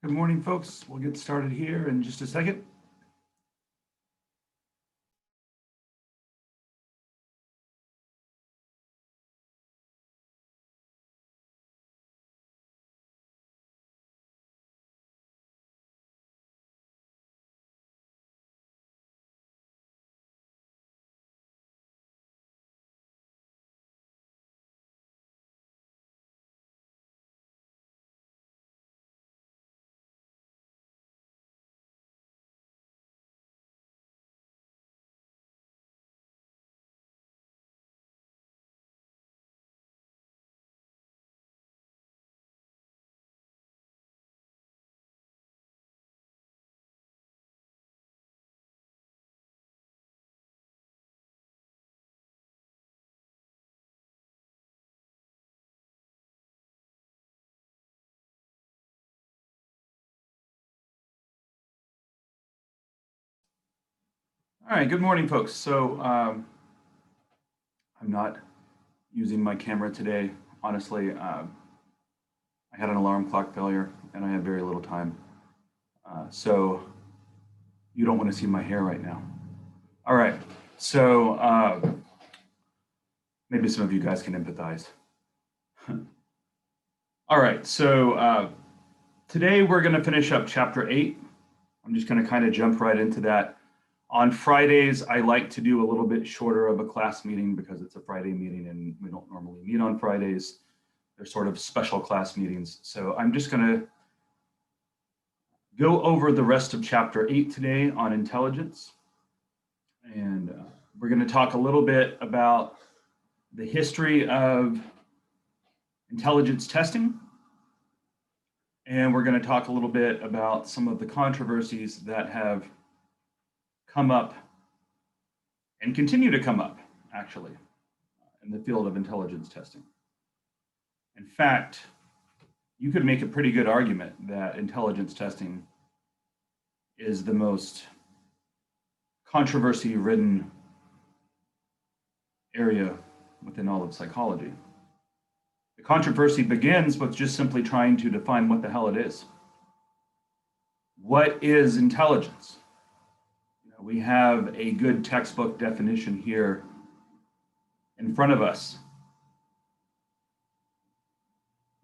Good morning, folks. We'll get started here in just a second. All right, good morning, folks. I'm not using my camera today. Honestly, I had an alarm clock failure and I had very little time. So you don't want to see my hair right now. All right, so maybe some of you guys can empathize. All right, so today we're going to finish up chapter 8. I'm just going to kind of jump right into that. On Fridays, I like to do a little bit shorter of a class meeting because it's a Friday meeting and we don't normally meet on Fridays. They're sort of special class meetings. So I'm just going to go over the rest of chapter 8 today on intelligence. And we're going to talk a little bit about the history of intelligence testing. And we're going to talk a little bit about some of the controversies that have come up and continue to come up, actually, in the field of intelligence testing. In fact, you could make a pretty good argument that intelligence testing is the most controversy-ridden area within all of psychology. The controversy begins with just simply trying to define what the hell it is. What is intelligence? We have a good textbook definition here in front of us.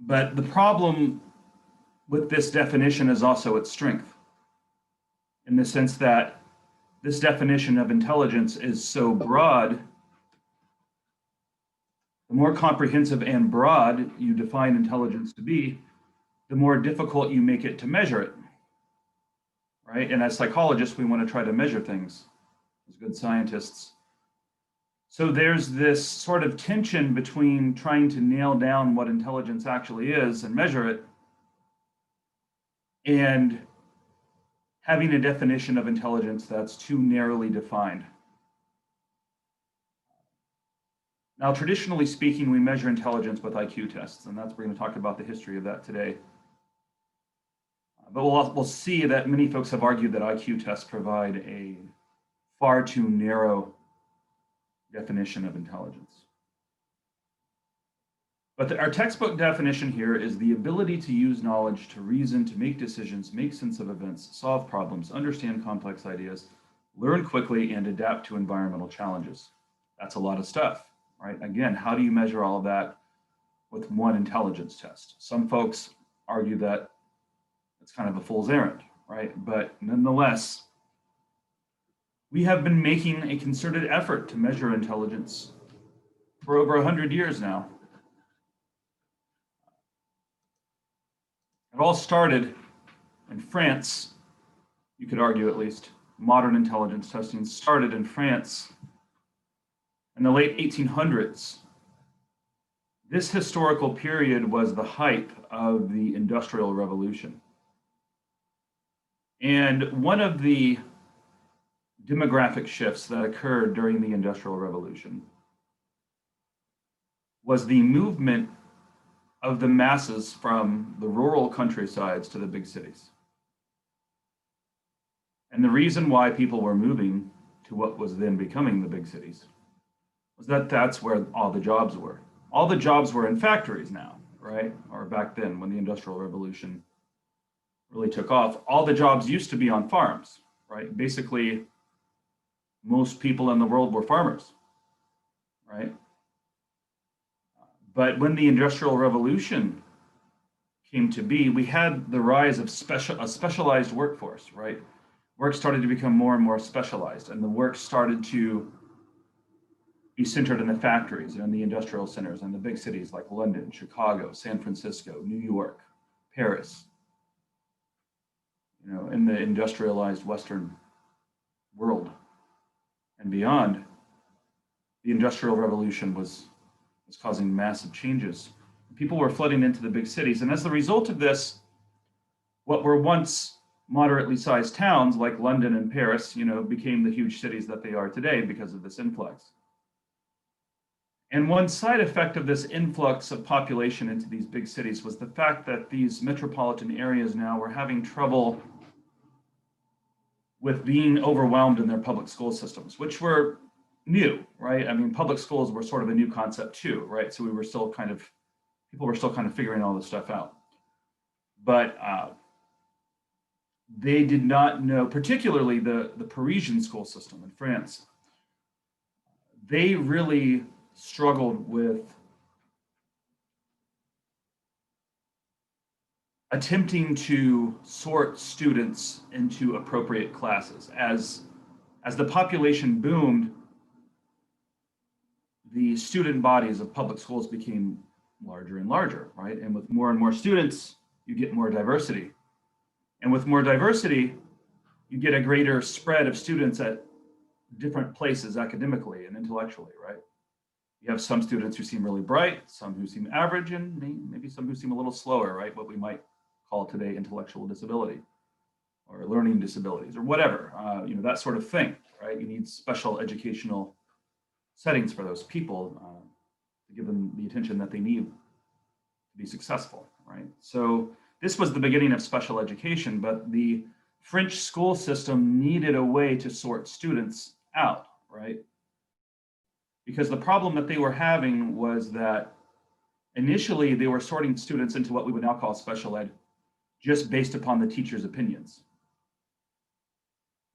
But the problem with this definition is also its strength, in the sense that this definition of intelligence is so broad. The more comprehensive and broad you define intelligence to be, the more difficult you make it to measure it, right? And as psychologists, we want to try to measure things as good scientists. So there's this sort of tension between trying to nail down what intelligence actually is and measure it, and having a definition of intelligence that's too narrowly defined. Now, traditionally speaking, we measure intelligence with IQ tests, and we're going to talk about the history of that today. But we'll see that many folks have argued that IQ tests provide a far too narrow definition of intelligence. But our textbook definition here is the ability to use knowledge to reason, to make decisions, make sense of events, solve problems, understand complex ideas, learn quickly, and adapt to environmental challenges. That's a lot of stuff, right? Again, how do you measure all of that with one intelligence test? Some folks argue that it's kind of a fool's errand, right? But nonetheless, we have been making a concerted effort to measure intelligence for over 100 years now. It all started in France, you could argue at least. Modern intelligence testing started in France in the late 1800s. This historical period was the height of the Industrial Revolution. And one of the demographic shifts that occurred during the Industrial Revolution was the movement of the masses from the rural countrysides to the big cities. And the reason why people were moving to what was then becoming the big cities was that that's where all the jobs were. All the jobs were in factories now, right? Or back then when the Industrial Revolution really took off, all the jobs used to be on farms, right? Basically, most people in the world were farmers, right? But when the Industrial Revolution came to be, we had the rise of a specialized workforce, right? Work started to become more and more specialized, and the work started to be centered in the factories and in the industrial centers and the big cities like London, Chicago, San Francisco, New York, Paris, in the industrialized Western world and beyond. The Industrial Revolution was causing massive changes. People were flooding into the big cities, and as a result of this, what were once moderately sized towns like London and Paris, became the huge cities that they are today because of this influx. And one side effect of this influx of population into these big cities was the fact that these metropolitan areas now were having trouble with being overwhelmed in their public school systems, which were new, right? I mean, public schools were sort of a new concept too, right? So people were still kind of figuring all this stuff out. But they did not know, particularly the Parisian school system in France, they really struggled with attempting to sort students into appropriate classes. As the population boomed, the student bodies of public schools became larger and larger, right? And with more and more students, you get more diversity. And with more diversity, you get a greater spread of students at different places academically and intellectually, right? You have some students who seem really bright, some who seem average, and maybe some who seem a little slower, right? What we might call today intellectual disability or learning disabilities or whatever, that sort of thing, right? You need special educational settings for those people to give them the attention that they need to be successful, right? So this was the beginning of special education, but the French school system needed a way to sort students out, right? Because the problem that they were having was that initially they were sorting students into what we would now call special ed just based upon the teacher's opinions.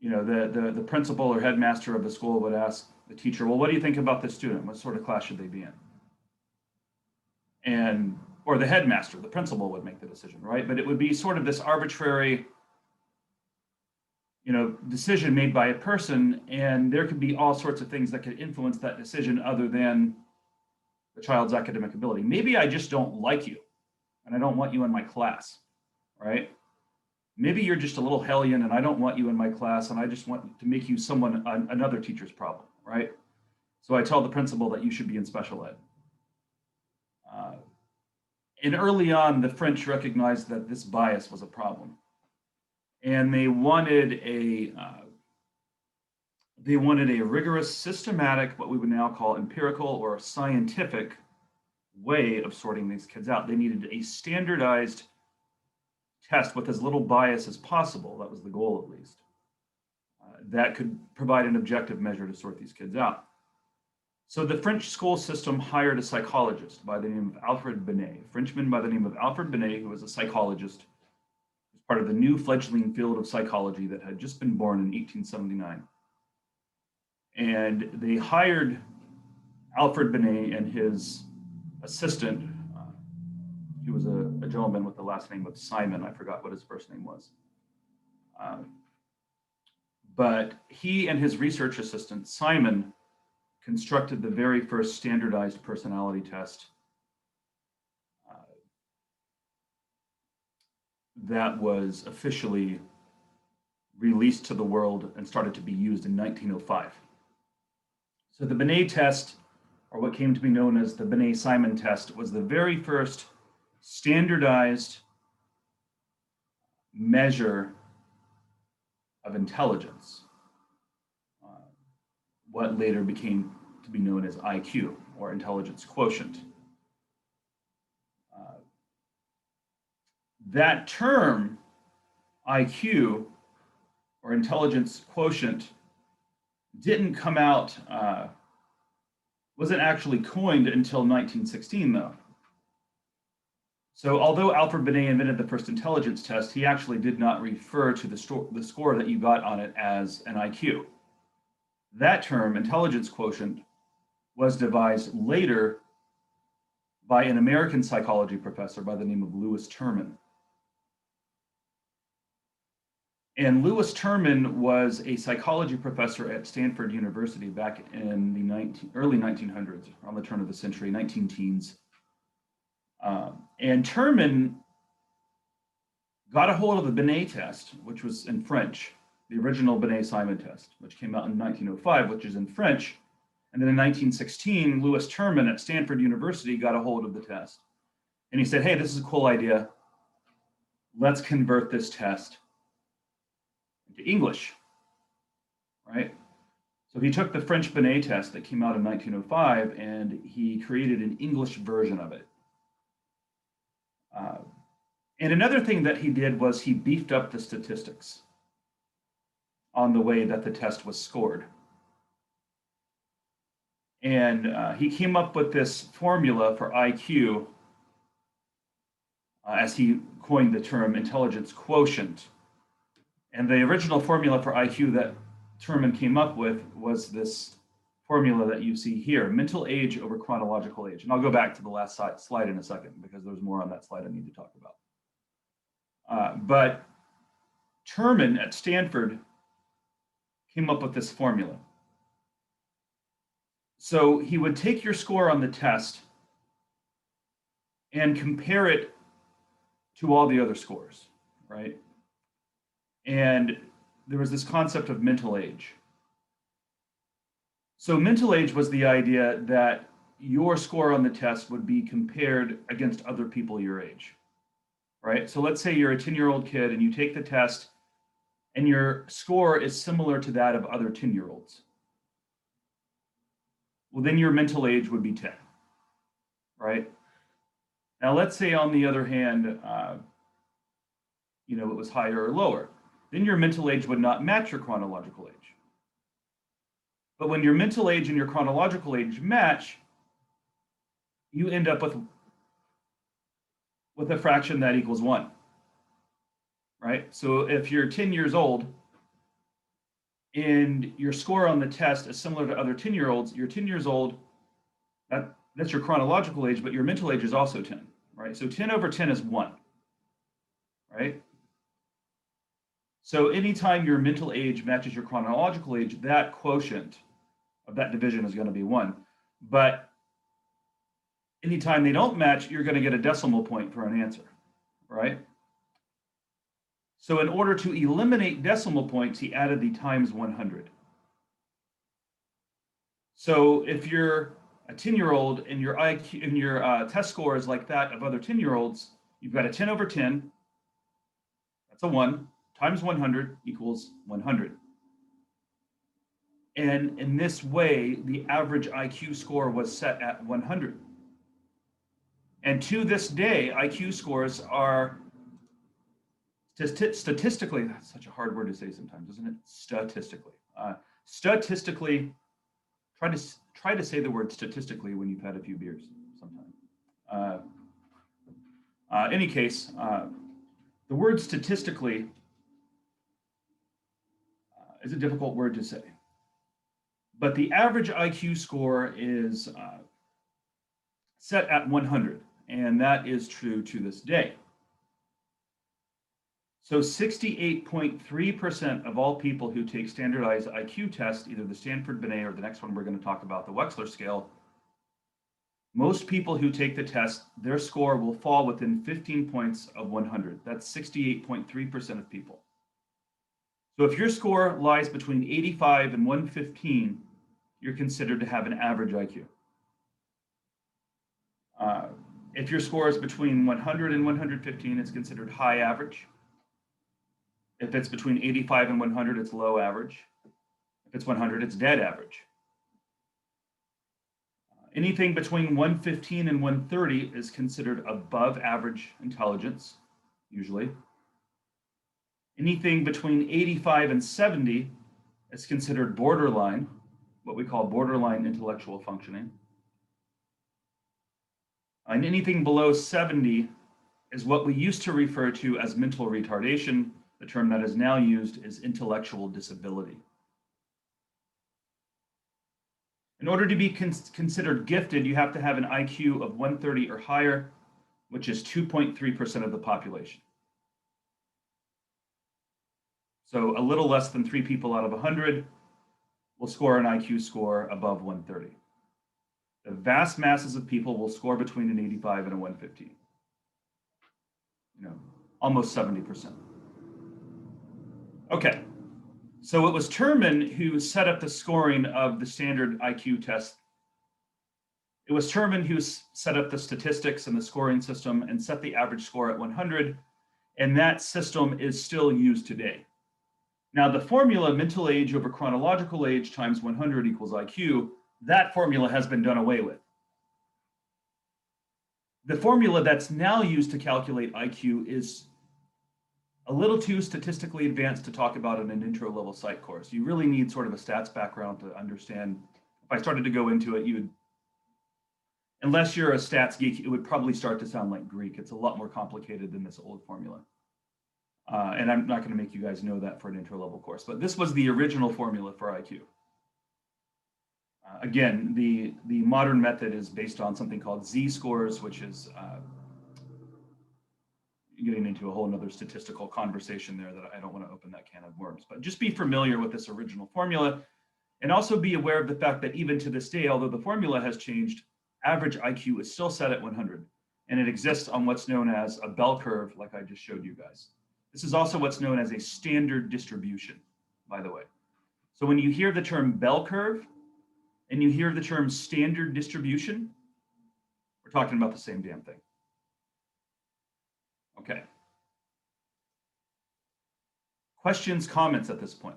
The principal or headmaster of the school would ask the teacher, well, what do you think about this student? What sort of class should they be in? Or the headmaster, the principal would make the decision, right? But it would be sort of this arbitrary, decision made by a person, and there could be all sorts of things that could influence that decision other than the child's academic ability. Maybe I just don't like you, and I don't want you in my class, right? Maybe you're just a little hellion, and I don't want you in my class, and I just want to make you another teacher's problem, right? So I tell the principal that you should be in special ed. And early on, the French recognized that this bias was a problem. And they wanted a rigorous, systematic, what we would now call empirical or scientific way of sorting these kids out. They needed a standardized test with as little bias as possible. That was the goal, at least. That could provide an objective measure to sort these kids out. So the French school system hired a psychologist by the name of Alfred Binet, a Frenchman by the name of Alfred Binet, who was a psychologist, part of the new fledgling field of psychology that had just been born in 1879. And they hired Alfred Binet and his assistant. He was a gentleman with the last name of Simon. I forgot what his first name was. But he and his research assistant, Simon, constructed the very first standardized personality test that was officially released to the world and started to be used in 1905. So the Binet test, or what came to be known as the Binet-Simon test, was the very first standardized measure of intelligence, what later became to be known as IQ, or intelligence quotient. That term, IQ, or intelligence quotient, didn't come out, wasn't actually coined until 1916, though. So although Alfred Binet invented the first intelligence test, he actually did not refer to the score that you got on it as an IQ. That term, intelligence quotient, was devised later by an American psychology professor by the name of Lewis Terman. And Lewis Terman was a psychology professor at Stanford University back in the early 1900s, around the turn of the century, 19 teens. And Terman got a hold of the Binet test, which was in French, the original Binet-Simon test, which came out in 1905, which is in French. And then in 1916, Lewis Terman at Stanford University got a hold of the test. And he said, hey, this is a cool idea. Let's convert this test into English, right? So he took the French Binet test that came out in 1905 and he created an English version of it. And another thing that he did was he beefed up the statistics on the way that the test was scored. And he came up with this formula for IQ, as he coined the term intelligence quotient. And the original formula for IQ that Terman came up with was this formula that you see here, mental age over chronological age. And I'll go back to the last slide in a second because there's more on that slide I need to talk about. But Terman at Stanford came up with this formula. So he would take your score on the test and compare it to all the other scores, right? And there was this concept of mental age. So mental age was the idea that your score on the test would be compared against other people your age, right? So let's say you're a 10-year-old kid and you take the test and your score is similar to that of other 10-year-olds. Well, then your mental age would be 10, right? Now, let's say on the other hand, it was higher or lower. Then your mental age would not match your chronological age. But when your mental age and your chronological age match, you end up with a fraction that equals 1, right? So if you're 10 years old and your score on the test is similar to other 10-year-olds, you're 10 years old, that's your chronological age, but your mental age is also 10, right? So 10 over 10 is 1, right? So anytime your mental age matches your chronological age, that quotient of that division is going to be 1. But anytime they don't match, you're going to get a decimal point for an answer, right? So in order to eliminate decimal points, he added the times 100. So if you're a 10-year-old and your IQ and your test score is like that of other 10-year-olds, you've got a 10 over 10, that's a 1, times 100 equals 100. And in this way, the average IQ score was set at 100. And to this day, IQ scores are statistically, that's such a hard word to say sometimes, isn't it? Statistically. Statistically, try to say the word statistically when you've had a few beers sometime. Any case, the word statistically is a difficult word to say. But the average IQ score is set at 100, and that is true to this day. So 68.3% of all people who take standardized IQ tests, either the Stanford Binet or the next one we're going to talk about, the Wechsler scale, most people who take the test, their score will fall within 15 points of 100. That's 68.3% of people. So if your score lies between 85 and 115, you're considered to have an average IQ. If your score is between 100 and 115, it's considered high average. If it's between 85 and 100, it's low average. If it's 100, it's dead average. Anything between 115 and 130 is considered above average intelligence, usually. Anything between 85 and 70 is considered borderline, what we call borderline intellectual functioning. And anything below 70 is what we used to refer to as mental retardation. The term that is now used is intellectual disability. In order to be considered gifted, you have to have an IQ of 130 or higher, which is 2.3% of the population. So a little less than 3 people out of 100 will score an IQ score above 130. The vast masses of people will score between an 85 and a 115. Almost 70%. Okay, so it was Terman who set up the scoring of the standard IQ test. It was Terman who set up the statistics and the scoring system and set the average score at 100, and that system is still used today. Now, the formula mental age over chronological age times 100 equals IQ, that formula has been done away with. The formula that's now used to calculate IQ is a little too statistically advanced to talk about in an intro level psych course. You really need sort of a stats background to understand. If I started to go into it, you would, unless you're a stats geek, it would probably start to sound like Greek. It's a lot more complicated than this old formula. And I'm not going to make you guys know that for an intro level course, but this was the original formula for IQ. Again, the modern method is based on something called z-scores, which is getting into a whole nother statistical conversation there that I don't want to open that can of worms. But just be familiar with this original formula, and also be aware of the fact that even to this day, although the formula has changed, average IQ is still set at 100, and it exists on what's known as a bell curve, like I just showed you guys. This is also what's known as a standard distribution, by the way. So when you hear the term bell curve and you hear the term standard distribution, we're talking about the same damn thing. Okay. Questions, comments at this point?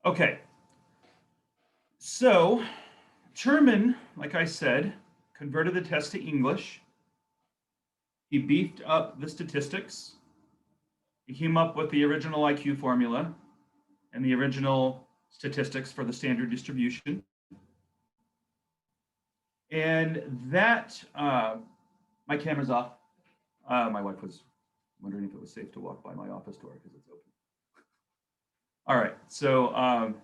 Okay. So Terman, like I said, converted the test to English. He beefed up the statistics. He came up with the original IQ formula and the original statistics for the standard distribution. And that, my camera's off. My wife was wondering if it was safe to walk by my office door because it's open. All right, so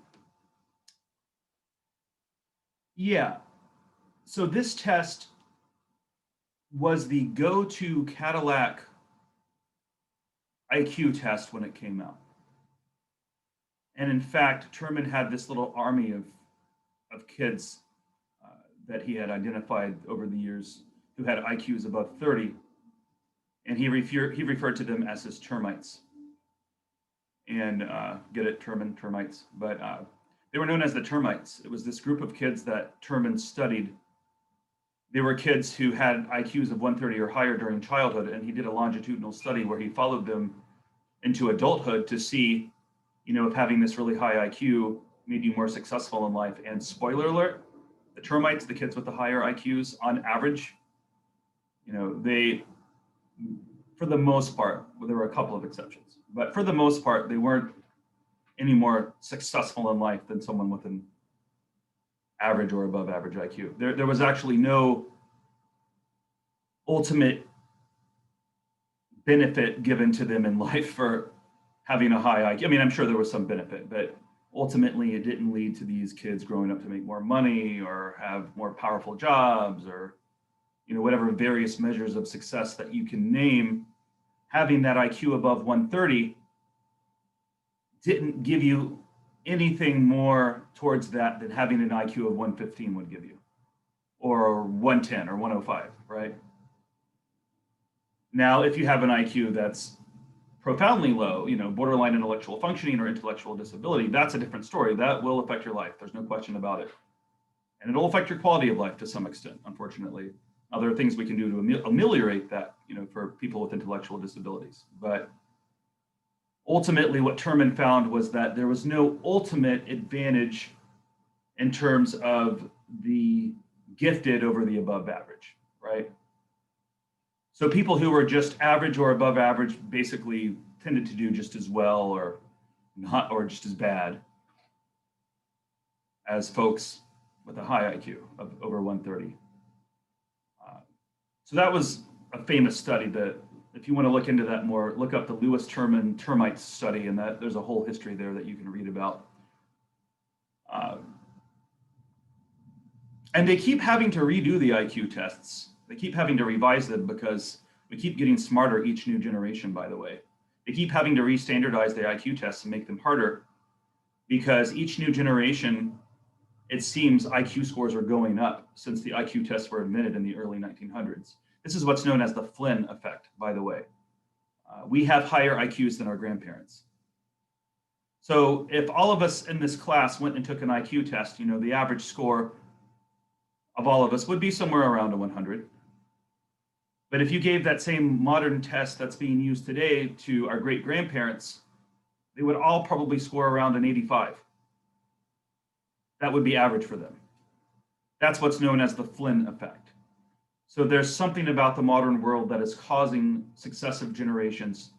yeah. So this test was the go-to Cadillac IQ test when it came out. And in fact, Terman had this little army of kids that he had identified over the years who had IQs above 30. And he referred to them as his termites. And get it, Terman, termites. But they were known as the termites. It was this group of kids that Terman studied. They were kids who had IQs of 130 or higher during childhood, and he did a longitudinal study where he followed them into adulthood to see, if having this really high IQ made you more successful in life. And spoiler alert, the termites, the kids with the higher IQs, on average, they, for the most part, well, there were a couple of exceptions, but for the most part, they weren't any more successful in life than someone with an average or above average IQ. There was actually no ultimate benefit given to them in life for having a high IQ. I mean, I'm sure there was some benefit, but ultimately it didn't lead to these kids growing up to make more money or have more powerful jobs or, whatever various measures of success that you can name. Having that IQ above 130 didn't give you anything more towards that than having an IQ of 115 would give you, or 110 or 105, right? Now, if you have an IQ that's profoundly low, borderline intellectual functioning or intellectual disability, that's a different story. That will affect your life. There's no question about it. And it'll affect your quality of life to some extent, unfortunately. Now, there are things we can do to ameliorate that, for people with intellectual disabilities. But ultimately, what Terman found was that there was no ultimate advantage in terms of the gifted over the above average, right? So people who were just average or above average basically tended to do just as well or not, or just as bad as folks with a high IQ of over 130. So that was a famous study that, if you want to look into that more, look up the Lewis Terman termites study, and that there's a whole history there that you can read about. And they keep having to redo the IQ tests. They keep having to revise them because we keep getting smarter each new generation, by the way. They keep having to re-standardize the IQ tests and make them harder because each new generation, it seems IQ scores are going up since the IQ tests were invented in the early 1900s. This is what's known as the Flynn effect, by the way. We have higher IQs than our grandparents. So if all of us in this class went and took an IQ test, you know, the average score of all of us would be somewhere around a 100. But if you gave that same modern test that's being used today to our great grandparents, they would all probably score around an 85. That would be average for them. That's what's known as the Flynn effect. So there's something about the modern world that is causing successive generations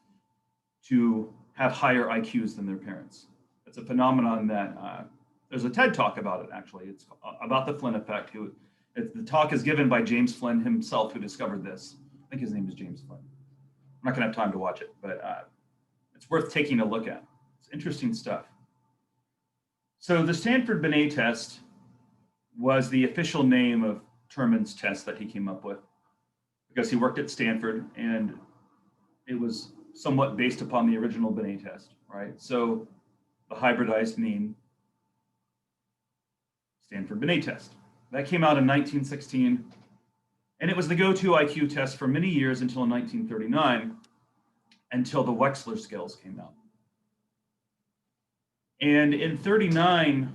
to have higher IQs than their parents. It's a phenomenon that there's a TED talk about it, actually. It's about the Flynn effect. The talk is given by James Flynn himself, who discovered this. I think his name is James Flynn. I'm not going to have time to watch it, but it's worth taking a look at. It's interesting stuff. So the Stanford-Binet test was the official name of Terman's test that he came up with because he worked at Stanford, and it was somewhat based upon the original Binet test, right? So the hybridized mean Stanford-Binet test. That came out in 1916, and it was the go-to IQ test for many years until 1939, until the Wechsler scales came out. And in 39,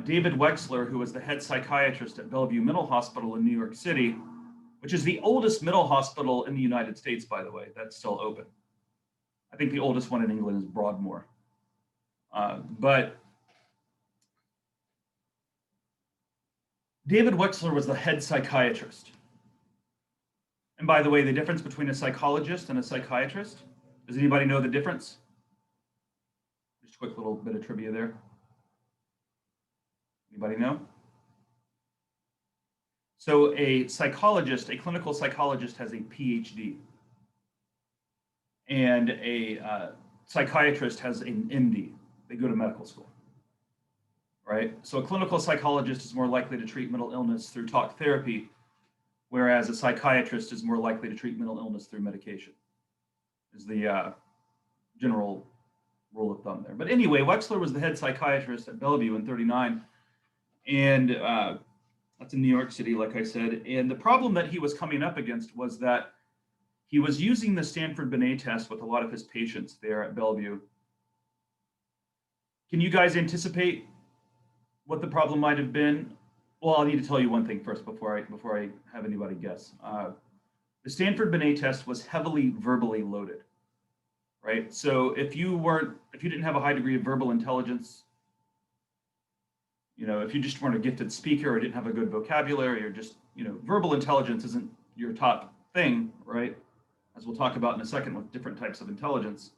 David Wechsler, who was the head psychiatrist at Bellevue Mental Hospital in New York City, which is the oldest mental hospital in the United States, by the way, that's still open. I think the oldest one in England is Broadmoor. But David Wechsler was the head psychiatrist. And by the way, the difference between a psychologist and a psychiatrist, does anybody know the difference? Just a quick little bit of trivia there. Anybody know? So a psychologist, a clinical psychologist, has a PhD. And a psychiatrist has an MD. They go to medical school, right? So a clinical psychologist is more likely to treat mental illness through talk therapy, whereas a psychiatrist is more likely to treat mental illness through medication, is the general rule of thumb there. But anyway, Wechsler was the head psychiatrist at Bellevue in 39, and that's in New York City, like I said. And the problem that he was coming up against was that he was using the Stanford-Binet test with a lot of his patients there at Bellevue. Can you guys anticipate what the problem might have been? Well, I'll need to tell you one thing first before I have anybody guess. The Stanford-Binet test was heavily verbally loaded, right? So if you didn't have a high degree of verbal intelligence, you know, if you just weren't a gifted speaker or didn't have a good vocabulary, or just, you know, verbal intelligence isn't your top thing, right? As we'll talk about in a second with different types of intelligence.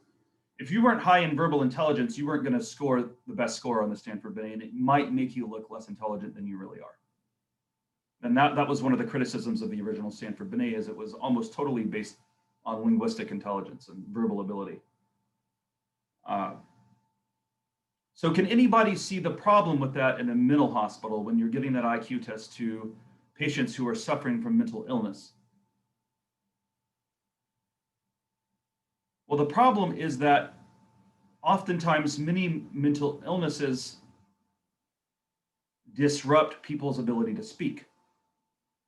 If you weren't high in verbal intelligence, you weren't going to score the best score on the Stanford-Binet, and it might make you look less intelligent than you really are. And that was one of the criticisms of the original Stanford-Binet, is it was almost totally based on linguistic intelligence and verbal ability. So can anybody see the problem with that in a mental hospital when you're giving that IQ test to patients who are suffering from mental illness? Well, the problem is that oftentimes many mental illnesses disrupt people's ability to speak,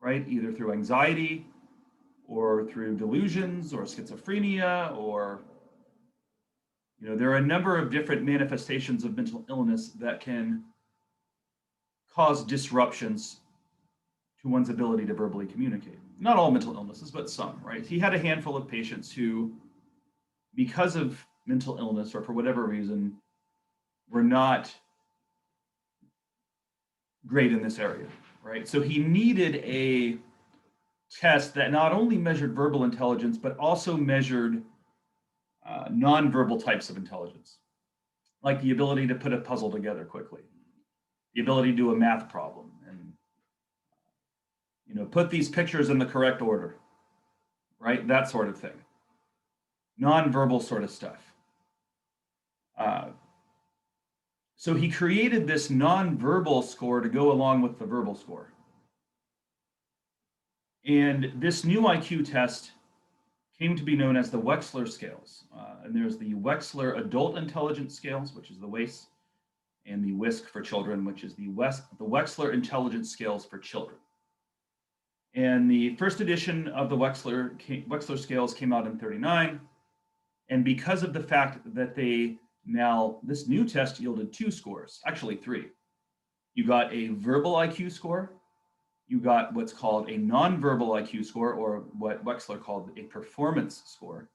right? Either through anxiety or through delusions or schizophrenia, or, you know, there are a number of different manifestations of mental illness that can cause disruptions to one's ability to verbally communicate. Not all mental illnesses, but some, right? He had a handful of patients who, because of mental illness or for whatever reason, were not great in this area, right? So he needed a test that not only measured verbal intelligence, but also measured nonverbal types of intelligence, like the ability to put a puzzle together quickly, the ability to do a math problem, put these pictures in the correct order, right? That sort of thing. Nonverbal sort of stuff. So he created this nonverbal score to go along with the verbal score. And this new IQ test came to be known as the Wechsler scales. And there's the Wechsler Adult Intelligence Scales, which is the WAIS, and the WISC for children, which is the Wechsler Intelligence Scales for children. And the first edition of the Wechsler scales came out in 1939. And because of the fact that this new test yielded 2 scores, actually 3. You got a verbal IQ score, you got what's called a nonverbal IQ score, or what Wechsler called a performance score.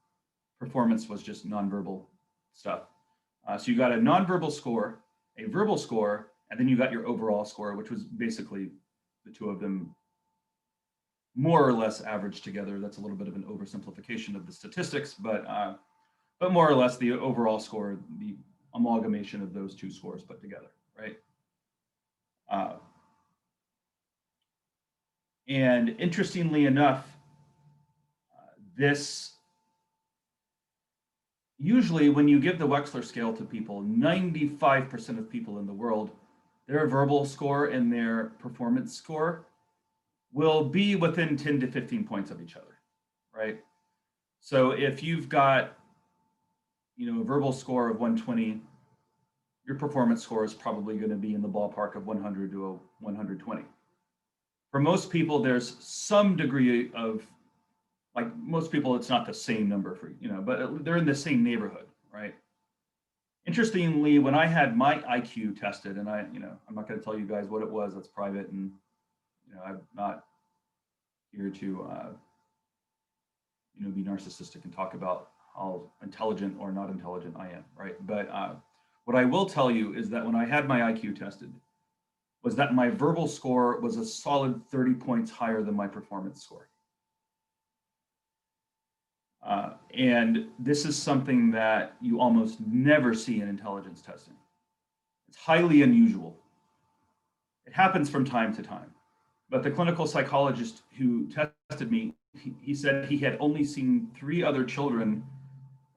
Performance was just nonverbal stuff. So you got a nonverbal score, a verbal score, and then you got your overall score, which was basically the two of them more or less averaged together. That's a little bit of an oversimplification of the statistics, but more or less the overall score, the amalgamation of those 2 scores put together, right? And interestingly enough, usually when you give the Wechsler scale to people, 95% of people in the world, their verbal score and their performance score will be within 10 to 15 points of each other, right? So if you've got, a verbal score of 120, your performance score is probably going to be in the ballpark of 100 to 120. For most people, there's some degree of, like most people, it's not the same number for, but they're in the same neighborhood, right? Interestingly, when I had my IQ tested, and I'm not going to tell you guys what it was, that's private, and I'm not here to be narcissistic and talk about how intelligent or not intelligent I am, right? But what I will tell you is that when I had my IQ tested, was that my verbal score was a solid 30 points higher than my performance score. And this is something that you almost never see in intelligence testing. It's highly unusual. It happens from time to time. But the clinical psychologist who tested me, he said he had only seen 3 other children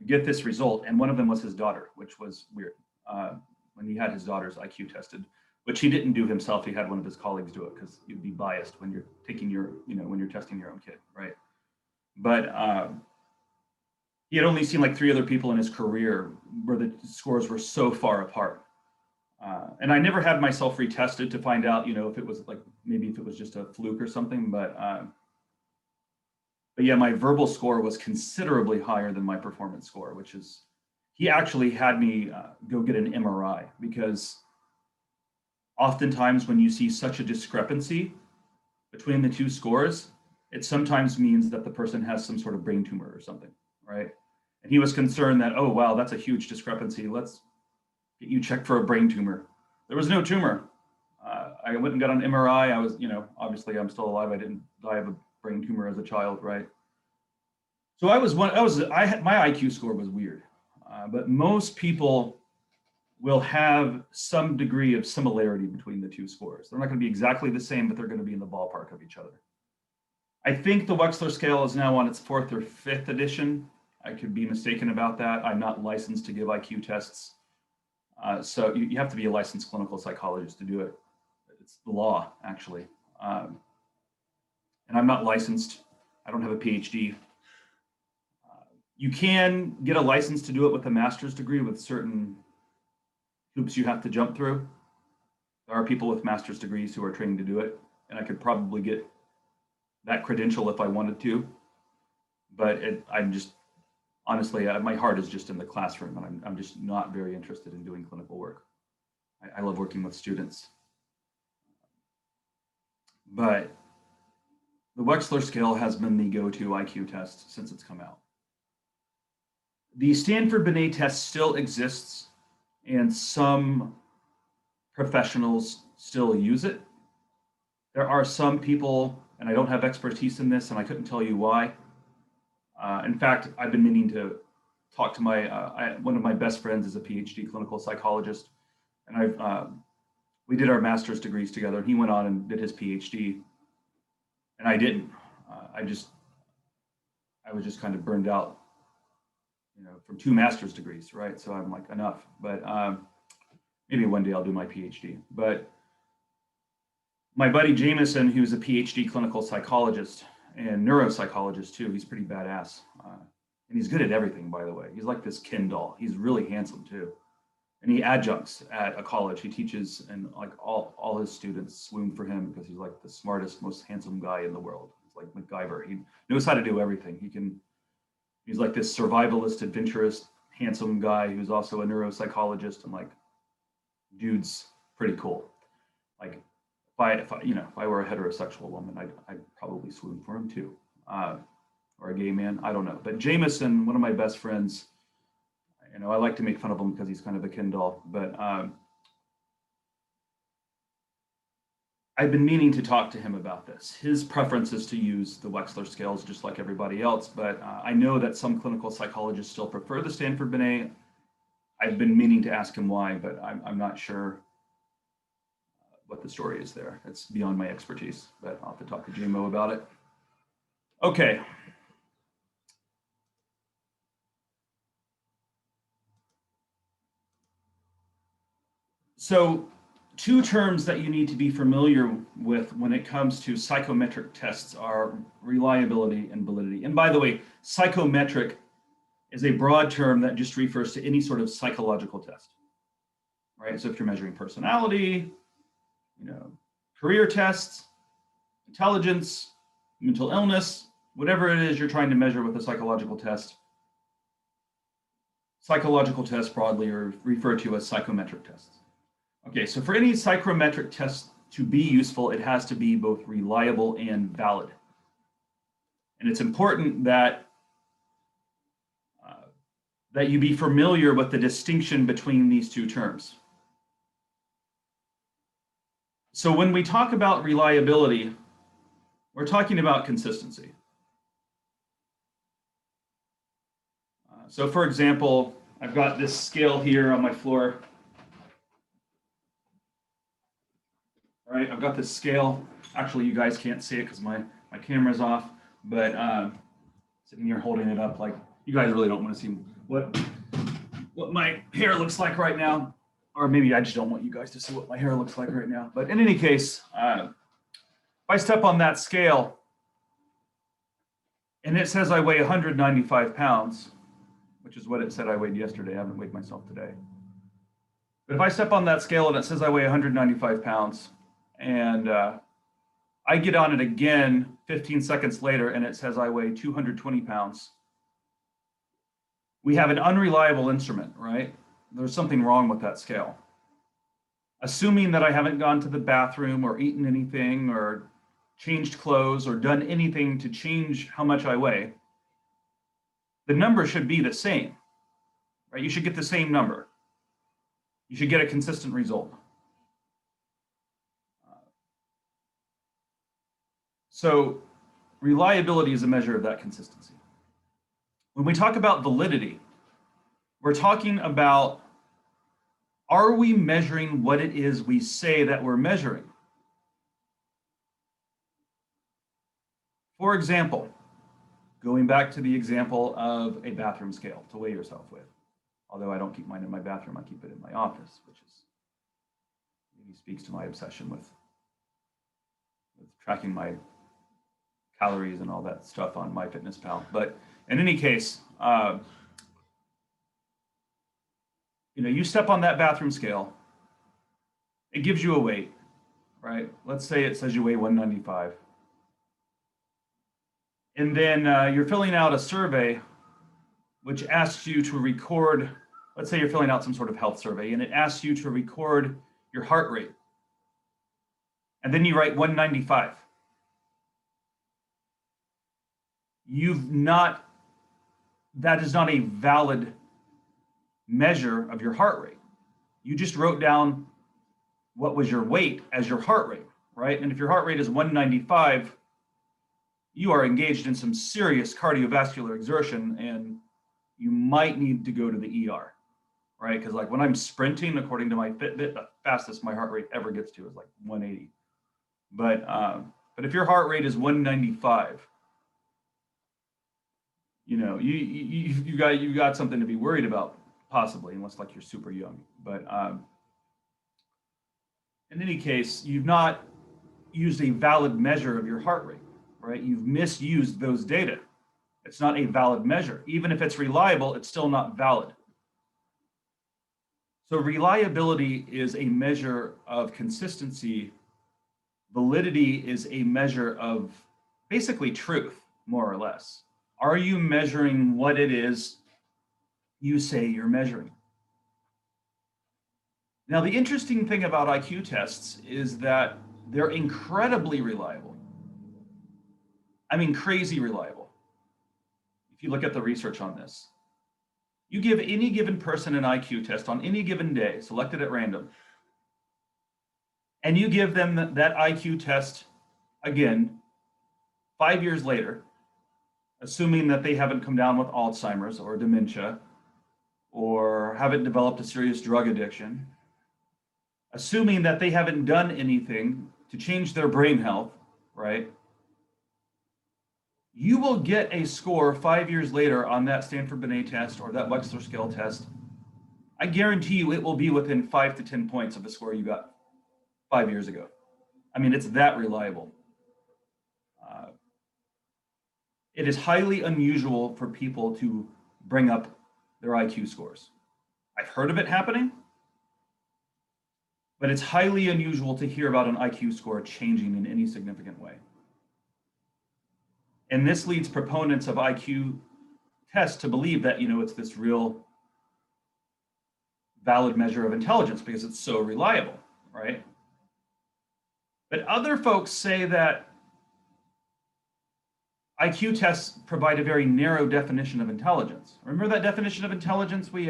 get this result, and one of them was his daughter, which was weird. When he had his daughter's IQ tested, which he didn't do himself, he had one of his colleagues do it because you'd be biased when you're taking when you're testing your own kid, right? But he had only seen like 3 other people in his career where the scores were so far apart. And I never had myself retested to find out, if it was maybe if it was just a fluke or something, but yeah, my verbal score was considerably higher than my performance score, which is, he actually had me go get an MRI, because oftentimes when you see such a discrepancy between the 2 scores, it sometimes means that the person has some sort of brain tumor or something, right? And he was concerned that, oh, wow, that's a huge discrepancy. Let's get you checked for a brain tumor. There was no tumor. I went and got an MRI. I was, obviously I'm still alive. I didn't die of a brain tumor as a child, right? So my IQ score was weird, but most people will have some degree of similarity between the 2 scores. They're not going to be exactly the same, but they're going to be in the ballpark of each other. I think the Wechsler scale is now on its 4th or 5th edition. I could be mistaken about that. I'm not licensed to give IQ tests. So you have to be a licensed clinical psychologist to do it. It's the law, actually. And I'm not licensed. I don't have a PhD. You can get a license to do it with a master's degree with certain hoops you have to jump through. There are people with master's degrees who are trained to do it, and I could probably get that credential if I wanted to. But I'm just, honestly, my heart is just in the classroom, and I'm just not very interested in doing clinical work. I love working with students. But the Wechsler scale has been the go-to IQ test since it's come out. The Stanford Binet test still exists, and some professionals still use it. There are some people, and I don't have expertise in this, and I couldn't tell you why. In fact, I've been meaning to talk to one of my best friends is a PhD clinical psychologist, and we did our master's degrees together, and he went on and did his PhD. and I didn't. I was just kind of burned out, from 2 master's degrees, right? So I'm like, enough. But maybe one day I'll do my PhD. But my buddy Jameson, who's a PhD clinical psychologist and neuropsychologist too, he's pretty badass. And he's good at everything, by the way. He's like this Ken doll. He's really handsome too. And he adjuncts at a college. He teaches, and like all his students swoon for him because he's like the smartest, most handsome guy in the world. He's like MacGyver. He knows how to do everything. He's like this survivalist, adventurous, handsome guy who's also a neuropsychologist, and like, dude's pretty cool. Like, if I were a heterosexual woman, I'd probably swoon for him too, or a gay man. I don't know. But Jameson, one of my best friends, I like to make fun of him because he's kind of a Ken doll, but I've been meaning to talk to him about this. His preference is to use the Wechsler scales just like everybody else, but I know that some clinical psychologists still prefer the Stanford-Binet. I've been meaning to ask him why, but I'm not sure what the story is there. It's beyond my expertise, but I'll have to talk to JMO about it. Okay. So 2 terms that you need to be familiar with when it comes to psychometric tests are reliability and validity. And by the way, psychometric is a broad term that just refers to any sort of psychological test, right? So if you're measuring personality, career tests, intelligence, mental illness, whatever it is you're trying to measure with a psychological test, psychological tests broadly are referred to as psychometric tests. Okay, so for any psychometric test to be useful, it has to be both reliable and valid. And it's important that that you be familiar with the distinction between these 2 terms. So when we talk about reliability, we're talking about consistency. So for example, I've got this scale here on my floor. All right, I've got this scale. Actually, you guys can't see it because my camera's off, but sitting here holding it up, like, you guys really don't want to see what my hair looks like right now, or maybe I just don't want you guys to see what my hair looks like right now. But in any case, if I step on that scale and it says I weigh 195 pounds, which is what it said I weighed yesterday. I haven't weighed myself today. But if I step on that scale and it says I weigh 195 pounds, and I get on it again 15 seconds later and it says I weigh 220 pounds, we have an unreliable instrument, right? There's something wrong with that scale. Assuming that I haven't gone to the bathroom or eaten anything or changed clothes or done anything to change how much I weigh, the number should be the same, right? You should get the same number. You should get a consistent result. So reliability is a measure of that consistency. When we talk about validity, we're talking about, are we measuring what it is we say that we're measuring? For example, going back to the example of a bathroom scale to weigh yourself with, although I don't keep mine in my bathroom, I keep it in my office, which is maybe speaks to my obsession with tracking my calories and all that stuff on MyFitnessPal. But in any case, you step on that bathroom scale, it gives you a weight, right? Let's say it says you weigh 195. And then you're filling out a survey which asks you to record, let's say you're filling out some sort of health survey, and it asks you to record your heart rate. And then you write 195. That is not a valid measure of your heart rate. You just wrote down what was your weight as your heart rate, right? And if your heart rate is 195, you are engaged in some serious cardiovascular exertion and you might need to go to the ER, right? Because like when I'm sprinting, according to my Fitbit, the fastest my heart rate ever gets to is like 180. But But if your heart rate is 195, you know, you got something to be worried about, possibly, unless like you're super young. But in any case, you've not used a valid measure of your heart rate, right? You've misused those data. It's not a valid measure. Even if it's reliable, it's still not valid. So reliability is a measure of consistency. Validity is a measure of basically truth, more or less. Are you measuring what it is you say you're measuring? Now, the interesting thing about IQ tests is that they're incredibly reliable. I mean, crazy reliable. If you look at the research on this, you give any given person an IQ test on any given day, selected at random, and you give them that IQ test again 5 years later, assuming that they haven't come down with Alzheimer's or dementia or haven't developed a serious drug addiction, assuming that they haven't done anything to change their brain health, right? You will get a score 5 years later on that Stanford Binet test or that Wechsler scale test. I guarantee you it will be within 5 to 10 points of the score you got 5 years ago. I mean, it's that reliable. It is highly unusual for people to bring up their IQ scores. I've heard of it happening, but it's highly unusual to hear about an IQ score changing in any significant way. And this leads proponents of IQ tests to believe that, you know, it's this real valid measure of intelligence because it's so reliable, right? But other folks say that IQ tests provide a very narrow definition of intelligence. Remember that definition of intelligence we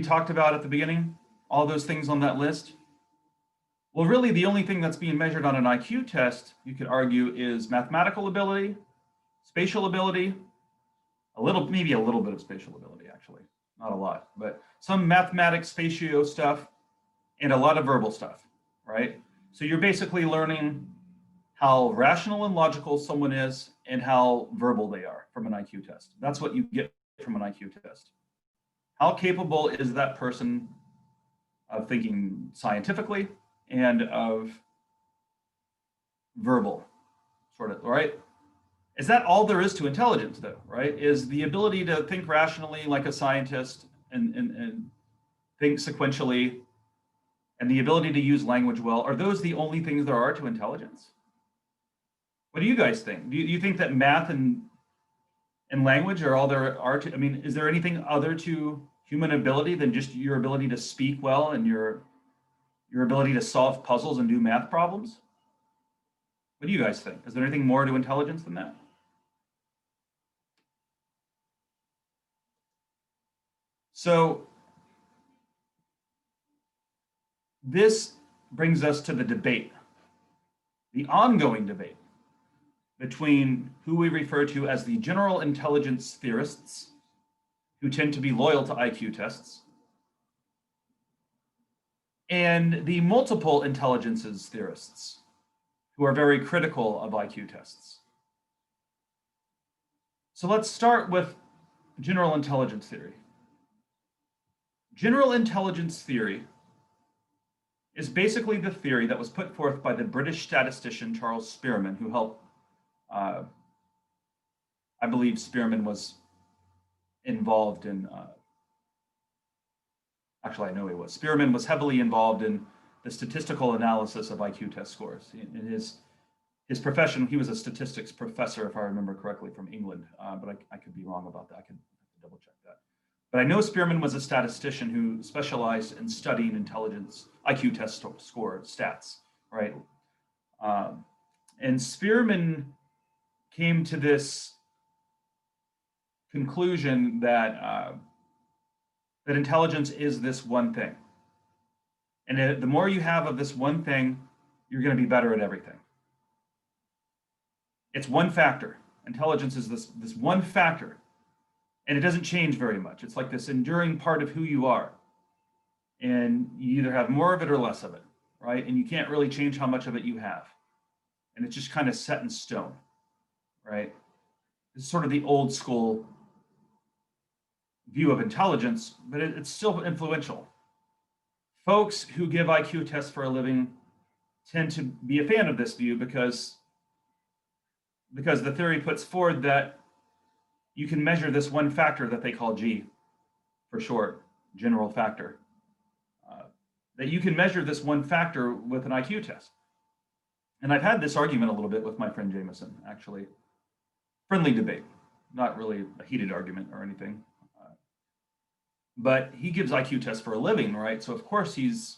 talked about at the beginning? All those things on that list? Well, really, the only thing that's being measured on an IQ test, you could argue, is mathematical ability, spatial ability, maybe a little bit of spatial ability, actually. Not a lot, but some mathematics, spatio stuff, and a lot of verbal stuff, right? So you're basically learning how rational and logical someone is and how verbal they are from an IQ test. That's what you get from an IQ test. How capable is that person of thinking scientifically and of verbal, sort of, right? Is that all there is to intelligence, though, right? Is the ability to think rationally like a scientist and think sequentially and the ability to use language well, are those the only things there are to intelligence? What do you guys think? Do you think that math and language are all there are to, I mean, is there anything other to human ability than just your ability to speak well and your ability to solve puzzles and do math problems? What do you guys think? Is there anything more to intelligence than that? So this brings us to the debate, the ongoing debate between who we refer to as the general intelligence theorists, who tend to be loyal to IQ tests, and the multiple intelligences theorists, who are very critical of IQ tests. So let's start with general intelligence theory. General intelligence theory is basically the theory that was put forth by the British statistician Charles Spearman, who helped, I believe Spearman was involved in, actually I know he was. Spearman was heavily involved in the statistical analysis of IQ test scores. In his profession, he was a statistics professor, if I remember correctly, from England, but I could be wrong about that. I could double check that. But I know Spearman was a statistician who specialized in studying intelligence, IQ test score stats, right? And Spearman came to this conclusion that that intelligence is this one thing. And the more you have of this one thing, you're going to be better at everything. It's one factor. Intelligence is this one factor. And it doesn't change very much. It's like this enduring part of who you are. And you either have more of it or less of it, right? And you can't really change how much of it you have. and it's just kind of set in stone, right? It's sort of the old school view of intelligence, but it's still influential. Folks who give IQ tests for a living tend to be a fan of this view because the theory puts forward that you can measure this one factor that they call G for short, general factor. That you can measure this one factor with an IQ test. And I've had this argument a little bit with my friend Jameson, actually. Friendly debate, not really a heated argument or anything. But he gives IQ tests for a living, right? So of course he's,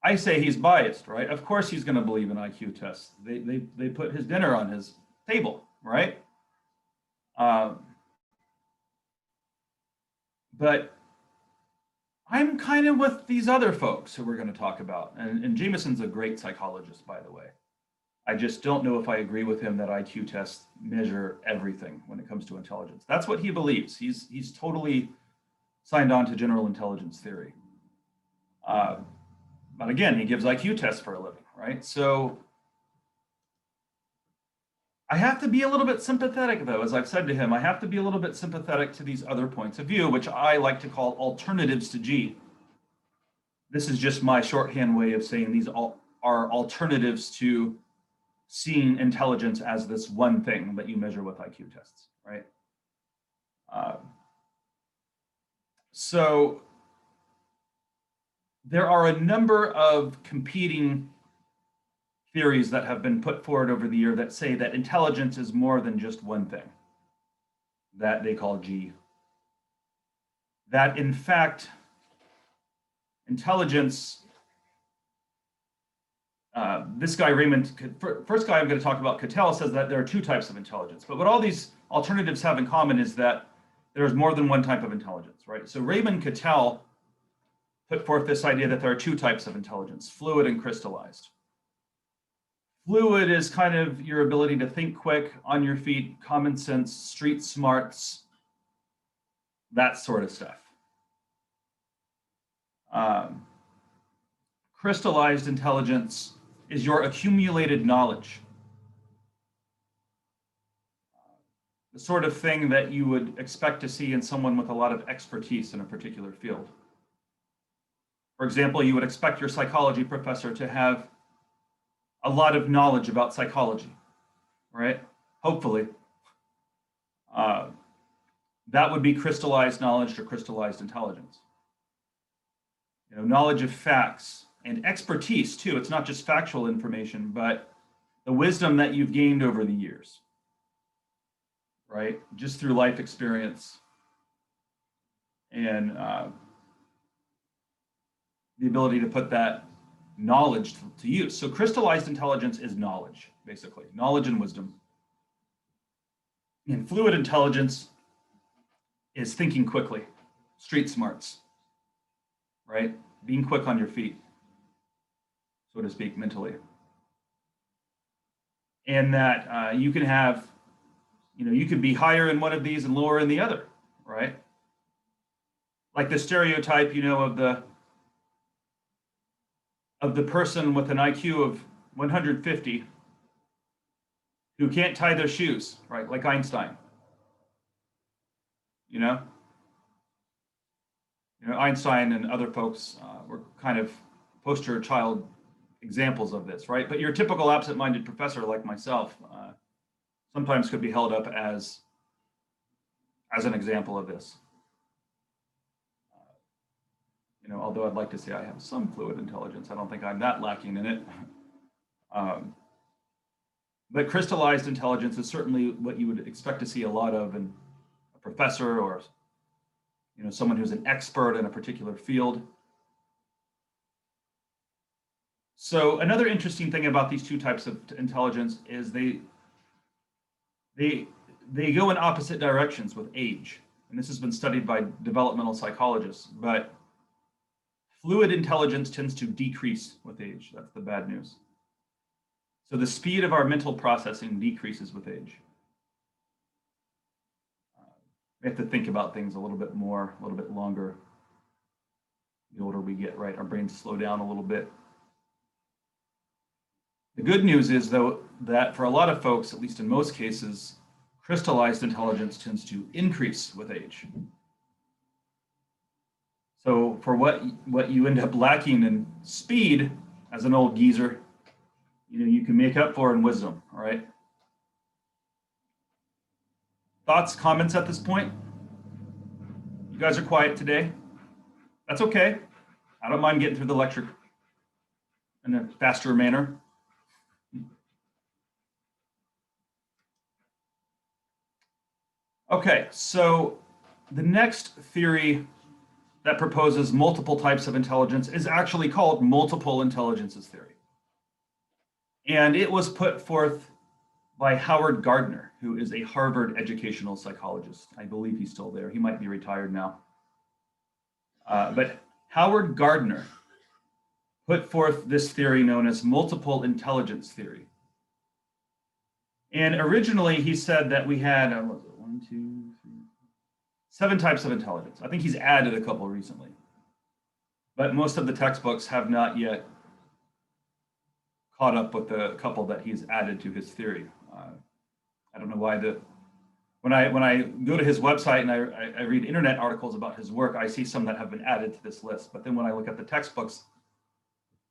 I say he's biased, right? Of course he's going to believe in IQ tests. They put his dinner on his table, right? But I'm kind of with these other folks who we're going to talk about. And Jameson's a great psychologist, by the way. I just don't know if I agree with him that IQ tests measure everything when it comes to intelligence. That's what he believes. He's totally signed on to general intelligence theory. But again, he gives IQ tests for a living, right? So I have to be a little bit sympathetic, though, as I've said to him. I have to be a little bit sympathetic to these other points of view, which I like to call alternatives to G. This is just my shorthand way of saying these are alternatives to seeing intelligence as this one thing that you measure with IQ tests, right? So there are a number of competing theories that have been put forward over the year that say that intelligence is more than just one thing that they call G. That in fact, intelligence, this guy, Raymond, first guy I'm going to talk about, Cattell, says that there are two types of intelligence. But what all these alternatives have in common is that there's more than one type of intelligence, right? So Raymond Cattell put forth this idea that there are two types of intelligence, fluid and crystallized. Fluid is kind of your ability to think quick, on your feet, common sense, street smarts, that sort of stuff. Crystallized intelligence is your accumulated knowledge. The sort of thing that you would expect to see in someone with a lot of expertise in a particular field. For example, you would expect your psychology professor to have a lot of knowledge about psychology, right? Hopefully. That would be crystallized knowledge or crystallized intelligence. Knowledge of facts and expertise too. It's not just factual information, but the wisdom that you've gained over the years, right? Just through life experience and the ability to put that knowledge to use. So crystallized intelligence is knowledge, basically, knowledge and wisdom. And fluid intelligence is thinking quickly, street smarts, right? Being quick on your feet, so to speak, mentally. And that you can have, you could be higher in one of these and lower in the other, right? Like the stereotype, of the person with an IQ of 150 who can't tie their shoes, right? Like Einstein. Einstein and other folks were kind of poster child examples of this, right? But your typical absent-minded professor like myself sometimes could be held up as an example of this. Although I'd like to say I have some fluid intelligence, I don't think I'm that lacking in it. But crystallized intelligence is certainly what you would expect to see a lot of in a professor or someone who's an expert in a particular field. So another interesting thing about these two types of intelligence is they go in opposite directions with age. And this has been studied by developmental psychologists, but fluid intelligence tends to decrease with age. That's the bad news. So the speed of our mental processing decreases with age. We have to think about things a little bit more, a little bit longer. The older we get, right? Our brains slow down a little bit. good news is, though, that for a lot of folks, at least in most cases, crystallized intelligence tends to increase with age. So for what you end up lacking in speed as an old geezer, you can make up for in wisdom, all right? Thoughts, comments at this point? You guys are quiet today. That's okay. I don't mind getting through the lecture in a faster manner. Okay, so the next theory that proposes multiple types of intelligence is actually called multiple intelligences theory. And it was put forth by Howard Gardner, who is a Harvard educational psychologist. I believe he's still there. He might be retired now. But Howard Gardner put forth this theory known as multiple intelligence theory. And originally he said that we had, what was it, 1, 2, 3, 7 types of intelligence. I think he's added a couple recently. But most of the textbooks have not yet caught up with the couple that he's added to his theory. I don't know why when I go to his website and I read internet articles about his work, I see some that have been added to this list. But then when I look at the textbooks,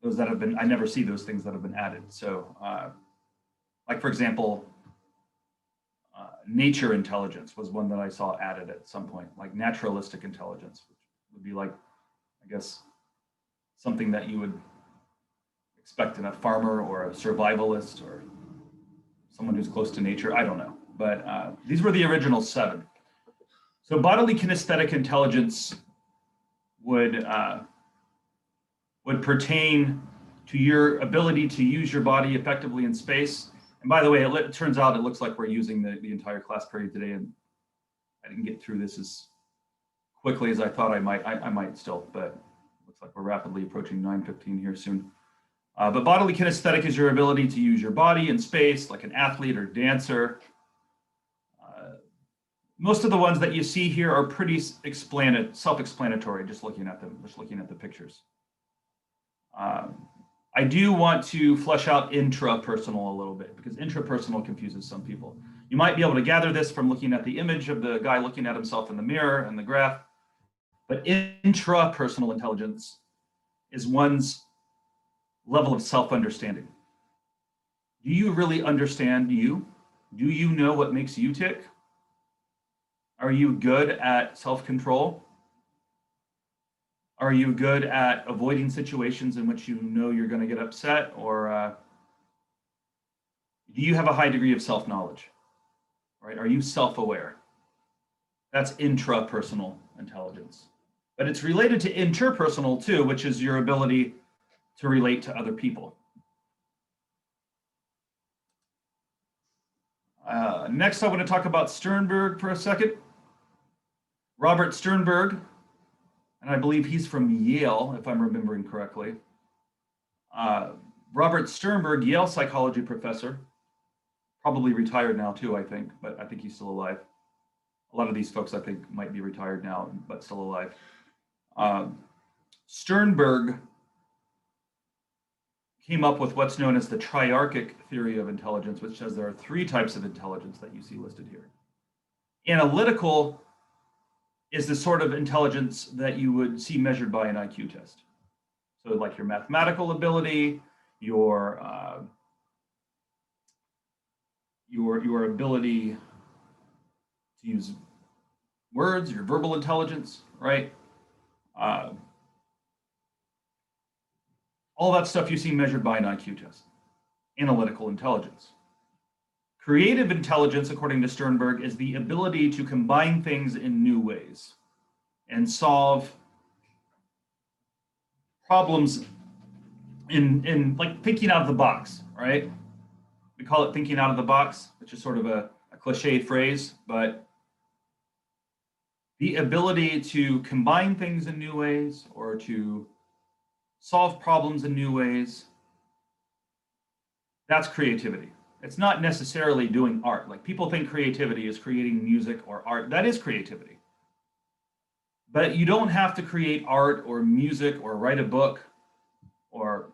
those that have been, I never see those things that have been added. So like for example, nature intelligence was one that I saw added at some point, like naturalistic intelligence, which would be like, I guess, something that you would expect in a farmer or a survivalist or someone who's close to nature. I don't know, but these were the original 7. So bodily kinesthetic intelligence would pertain to your ability to use your body effectively in space. And by the way, it turns out it looks like we're using the entire class period today, and I didn't get through this as quickly as I thought I might. I might still, but it looks like we're rapidly approaching 9:15 here soon. But bodily kinesthetic is your ability to use your body in space, like an athlete or dancer. Most of the ones that you see here are pretty self-explanatory, just looking at them, just looking at the pictures. I do want to flesh out intrapersonal a little bit, because intrapersonal confuses some people. You might be able to gather this from looking at the image of the guy looking at himself in the mirror and the graph, but intrapersonal intelligence is one's level of self-understanding. Do you really understand you? Do you know what makes you tick? Are you good at self-control? Are you good at avoiding situations in which you know you're going to get upset? Or do you have a high degree of self-knowledge? Right? Are you self-aware? That's intrapersonal intelligence. But it's related to interpersonal too, which is your ability to relate to other people. Next, I want to talk about Sternberg for a second. Robert Sternberg, and I believe he's from Yale, if I'm remembering correctly. Robert Sternberg, Yale psychology professor, probably retired now too, I think, but I think he's still alive. A lot of these folks, I think, might be retired now, but still alive. Sternberg came up with what's known as the triarchic theory of intelligence, which says there are 3 types of intelligence that you see listed here. Analytical is the sort of intelligence that you would see measured by an IQ test. So like your mathematical ability, your ability to use words, your verbal intelligence, right? All that stuff you see measured by an IQ test. Analytical intelligence. Creative intelligence, according to Sternberg, is the ability to combine things in new ways and solve problems in like thinking out of the box, right? We call it thinking out of the box, which is sort of a cliche phrase, but the ability to combine things in new ways or to solve problems in new ways, that's creativity. It's not necessarily doing art. Like people think creativity is creating music or art. That is creativity. But you don't have to create art or music or write a book or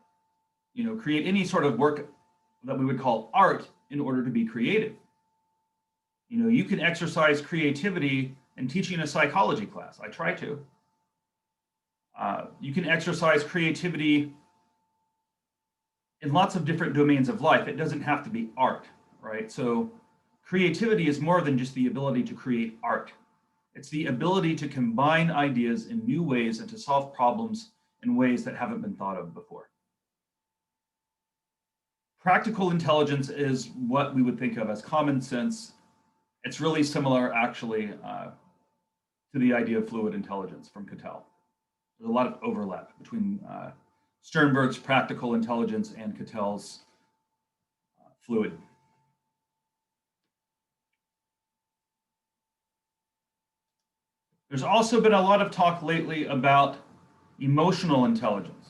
create any sort of work that we would call art in order to be creative. You know, you can exercise creativity in teaching a psychology class. I try to. You can exercise creativity in lots of different domains of life. It doesn't have to be art, right? So creativity is more than just the ability to create art. It's the ability to combine ideas in new ways and to solve problems in ways that haven't been thought of before. Practical intelligence is what we would think of as common sense. It's really similar, actually, to the idea of fluid intelligence from Cattell. There's a lot of overlap between Sternberg's practical intelligence and Cattell's fluid. There's also been a lot of talk lately about emotional intelligence.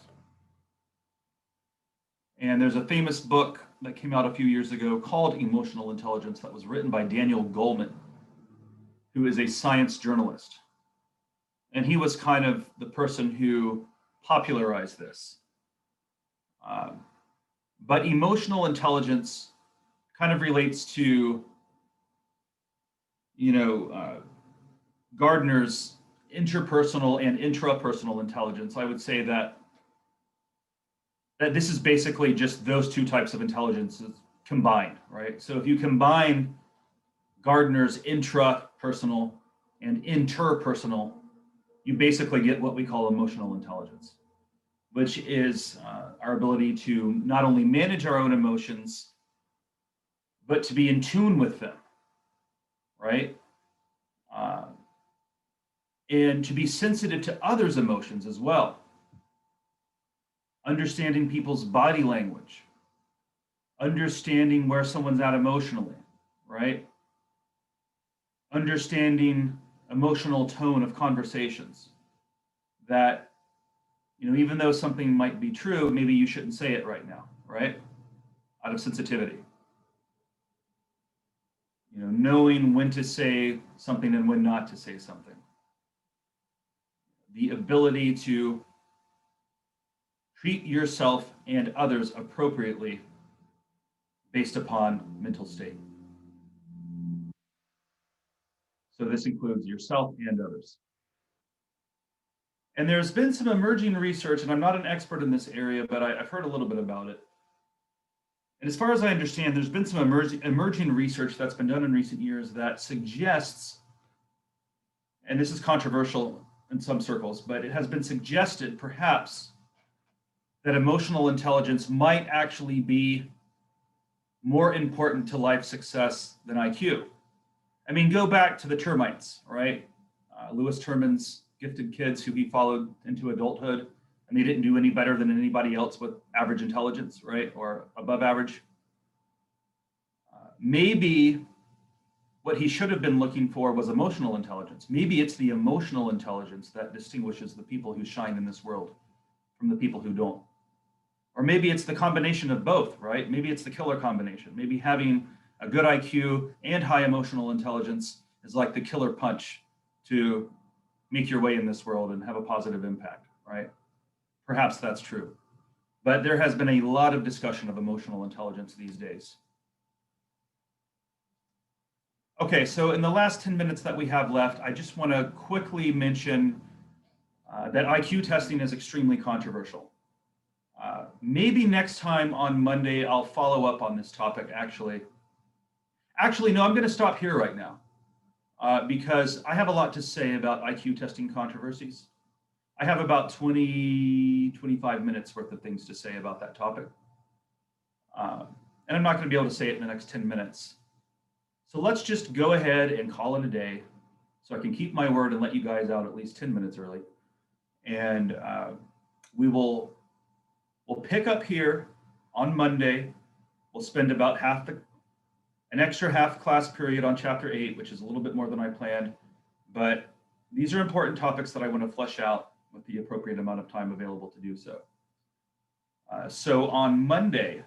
And there's a famous book that came out a few years ago called Emotional Intelligence that was written by Daniel Goleman, who is a science journalist. And he was kind of the person who popularized this. But emotional intelligence kind of relates to, Gardner's interpersonal and intrapersonal intelligence. I would say that this is basically just those two types of intelligences combined, right? So if you combine Gardner's intrapersonal and interpersonal, you basically get what we call emotional intelligence, which is our ability to not only manage our own emotions, but to be in tune with them, right? And to be sensitive to others' emotions as well. Understanding people's body language, understanding where someone's at emotionally, right? Understanding emotional tone of conversations that, even though something might be true, maybe you shouldn't say it right now, right? Out of sensitivity. Knowing when to say something and when not to say something. The ability to treat yourself and others appropriately based upon mental state. So this includes yourself and others. And there's been some emerging research, and I'm not an expert in this area, but I've heard a little bit about it. And as far as I understand, there's been some emerging research that's been done in recent years that suggests, and this is controversial in some circles, but it has been suggested perhaps that emotional intelligence might actually be more important to life success than IQ. I mean, go back to the termites, right? Lewis Terman's gifted kids who he followed into adulthood, and they didn't do any better than anybody else with average intelligence, right? Or above average. Maybe what he should have been looking for was emotional intelligence. Maybe it's the emotional intelligence that distinguishes the people who shine in this world from the people who don't. Or maybe it's the combination of both, right? Maybe it's the killer combination. Maybe having a good IQ and high emotional intelligence is like the killer punch to make your way in this world and have a positive impact, right? Perhaps that's true. But there has been a lot of discussion of emotional intelligence these days. Okay, so in the last 10 minutes that we have left, I just want to quickly mention that IQ testing is extremely controversial. Maybe next time on Monday, I'll follow up on this topic, actually. Actually, no, I'm going to stop here right now because I have a lot to say about IQ testing controversies. I have about 25 minutes worth of things to say about that topic. And I'm not going to be able to say it in the next 10 minutes. So let's just go ahead and call it a day so I can keep my word and let you guys out at least 10 minutes early. And we'll pick up here on Monday. We'll spend about an extra half class period on chapter 8, which is a little bit more than I planned. But these are important topics that I want to flesh out with the appropriate amount of time available to do so. So on Monday,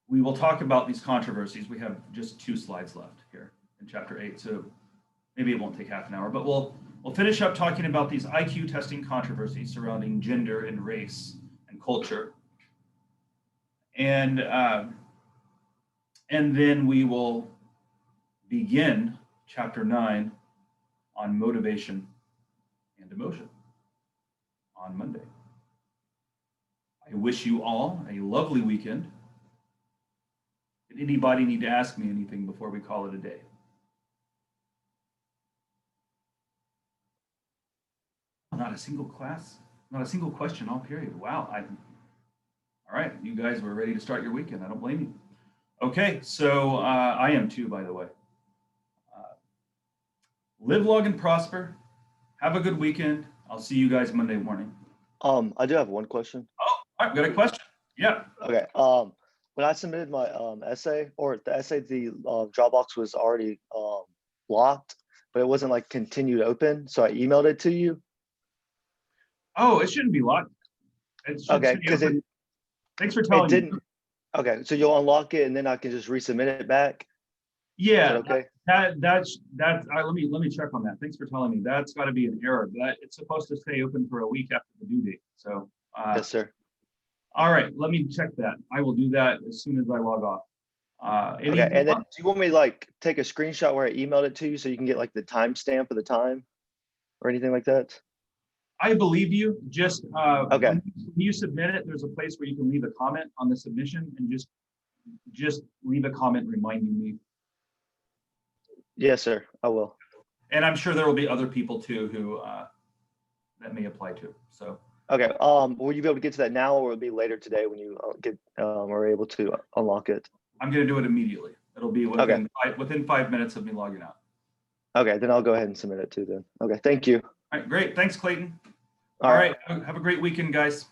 we will talk about these controversies. We have just 2 slides left here in chapter 8, so maybe it won't take half an hour, but we'll finish up talking about these IQ testing controversies surrounding gender and race and culture. And then we will begin chapter 9 on motivation and emotion on Monday. I wish you all a lovely weekend. Did anybody need to ask me anything before we call it a day? Not a single class, not a single question all period. Wow. All right, you guys were ready to start your weekend. I don't blame you. Okay, so I am too, by the way. Live, log, and prosper. Have a good weekend. I'll see you guys Monday morning. I do have one question. Oh, I've got a question. Yeah. Okay. When I submitted my essay, or the essay, the Dropbox was already locked, but it wasn't like continued open. So I emailed it to you. Oh, it shouldn't be locked. It should Okay, stay because open. Thanks for it telling me. didn't. Okay, so you'll unlock it and then I can just resubmit it back. Is Yeah, that okay? that's let me check on that. Thanks for telling me. That's got to be an error. That it's supposed to stay open for a week after the due date. So Yes, sir. all right, let me check that. I will do that as soon as I log off. Okay, Anything and then else? do you want me to like take a screenshot where I emailed it to you so you can get like the timestamp of the time or anything like that? I believe you. Just Okay. when you submit it, there's a place where you can leave a comment on the submission and just leave a comment reminding me. Yes, sir. I will. And I'm sure there will be other people too who that may apply to. So Okay. Will you be able to get to that now, or will it be later today when you get are able to unlock it? I'm going to do it immediately. It'll be within within 5 minutes of me logging out. Okay, then I'll go ahead and submit it too then. Okay, thank you. All right, great. Thanks, Clayton. All All right. right, have a great weekend, guys.